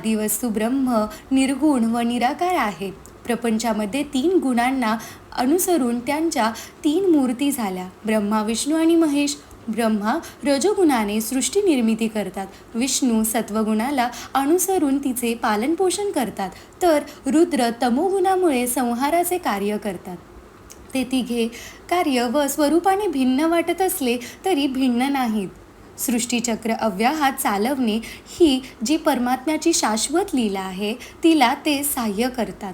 आदी वस्तू ब्रह्म, निर्गुण व निराकार आहेत. प्रपंचामध्ये 3 गुणांना अनुसरून त्यांच्या 3 मूर्ती झाल्या, ब्रह्मा, विष्णू आणि महेश. ब्रह्मा रजोगुणाने सृष्टी निर्मिती करतात, विष्णू सत्वगुणाला अनुसरून तिचे पालनपोषण करतात, तर रुद्र तमोगुणामुळे संहाराचे कार्य करतात. ते तिघे कार्य व स्वरूपाने भिन्न वाटत असले तरी भिन्न नाहीत. सृष्टीचक्र अव्याहात चालवणे ही जी परमात्म्याची शाश्वत लीला आहे, तिला ते सहाय्य करतात.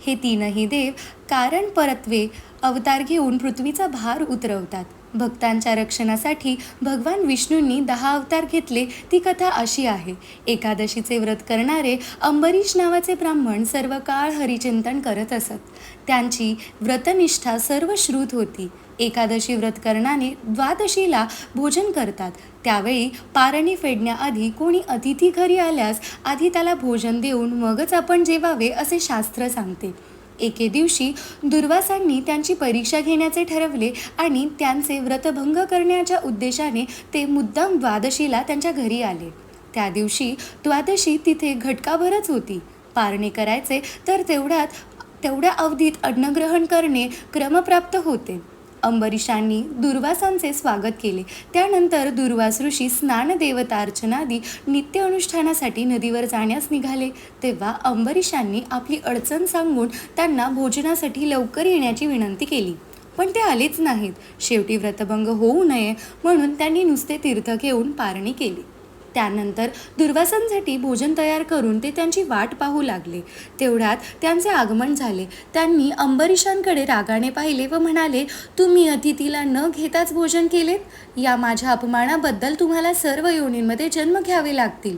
हे तीनही देव कारण परत्वे अवतार घेऊन पृथ्वीचा भार उतरवतात. भक्तांच्या रक्षणासाठी भगवान विष्णूंनी 10 अवतार घेतले. ती कथा अशी आहे. एकादशीचे व्रत करणारे अंबरीश नावाचे ब्राह्मण सर्व काळ हरिचिंतन करत असत. त्यांची व्रतनिष्ठा सर्व श्रुत होती. एकादशी व्रत करणारे द्वादशीला भोजन करतात. त्यावेळी पारणी फेडण्याआधी कोणी अतिथी घरी आल्यास आधी त्याला भोजन देऊन मगच आपण जेवावे असे शास्त्र सांगते. एके दिवशी दुर्वासांनी त्यांची परीक्षा घेण्याचे ठरवले आणि त्यांचे व्रतभंग करण्याच्या उद्देशाने ते मुद्दाम द्वादशीला त्यांच्या घरी आले. त्या दिवशी द्वादशी तिथे घटकाभरच होती. पारणे करायचे तर तेवढ्या अवधीत अन्नग्रहण करणे क्रमप्राप्त होते. अंबरीशांनी दुर्वासांचे स्वागत केले. त्यानंतर दुर्वास ऋषी स्नान, देवतार्चनादी नित्य अनुष्ठानासाठी नदीवर जाण्यास निघाले. तेव्हा अंबरीशांनी आपली अडचण सांगून त्यांना भोजनासाठी लवकर येण्याची विनंती केली, पण ते आलेच नाहीत. शेवटी व्रतभंग होऊ नये म्हणून त्यांनी नुसते तीर्थ घेऊन पारणी केली. त्यानंतर दुर्वासांसाठी भोजन तयार करून ते त्यांची वाट पाहू लागले. तेवढ्यात त्यांचे आगमन झाले. त्यांनी अंबरीशांकडे रागाने पाहिले व म्हणाले, तुम्ही अतिथीला न घेताच भोजन केलेत. या माझ्या अपमानाबद्दल तुम्हाला सर्व योनींमध्ये जन्म घ्यावे लागतील.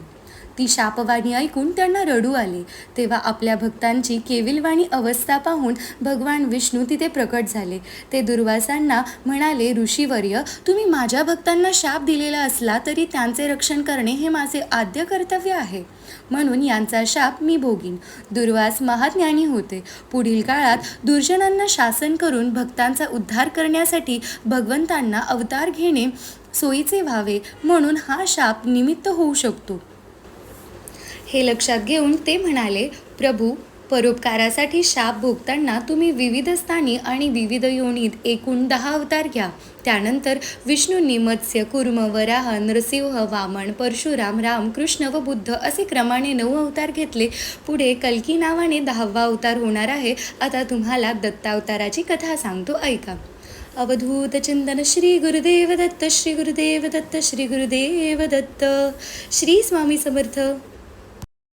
ती शापवाणी ऐकून त्यांना रडू आले. तेव्हा आपल्या भक्तांची केविलवाणी अवस्था पाहून भगवान विष्णू तिथे प्रकट झाले. ते दुर्वासांना म्हणाले, ऋषीवर्य, तुम्ही माझ्या भक्तांना शाप दिलेला असला तरी त्यांचे रक्षण करणे हे माझे आद्य कर्तव्य आहे, म्हणून यांचा शाप मी भोगीन. दुर्वास महाज्ञानी होते. पुढील काळात दुर्जनांना शासन करून भक्तांचा उद्धार करण्यासाठी भगवंतांना अवतार घेणे सोयीचे व्हावे, म्हणून हा शाप निमित्त होऊ शकतो. हे लक्षात घेऊन ते म्हणाले, प्रभू, परोपकारासाठी शाप भोगताना तुम्ही विविध स्थानी आणि विविध योनीत एकूण 10 अवतार घ्या. त्यानंतर विष्णूंनी मत्स्य, कुर्म, वराह, नरसिंह, वामन, परशुराम, राम, कृष्ण व बुद्ध असे क्रमाने 9 अवतार घेतले. पुढे कल्की नावाने 10वा अवतार होणार आहे. आता तुम्हाला दत्तावताराची कथा सांगतो, ऐका. अवधूत चिंतन. श्री गुरुदेव दत्त, श्री गुरुदेव दत्त, श्री गुरुदेव दत्त. श्री स्वामी समर्थ.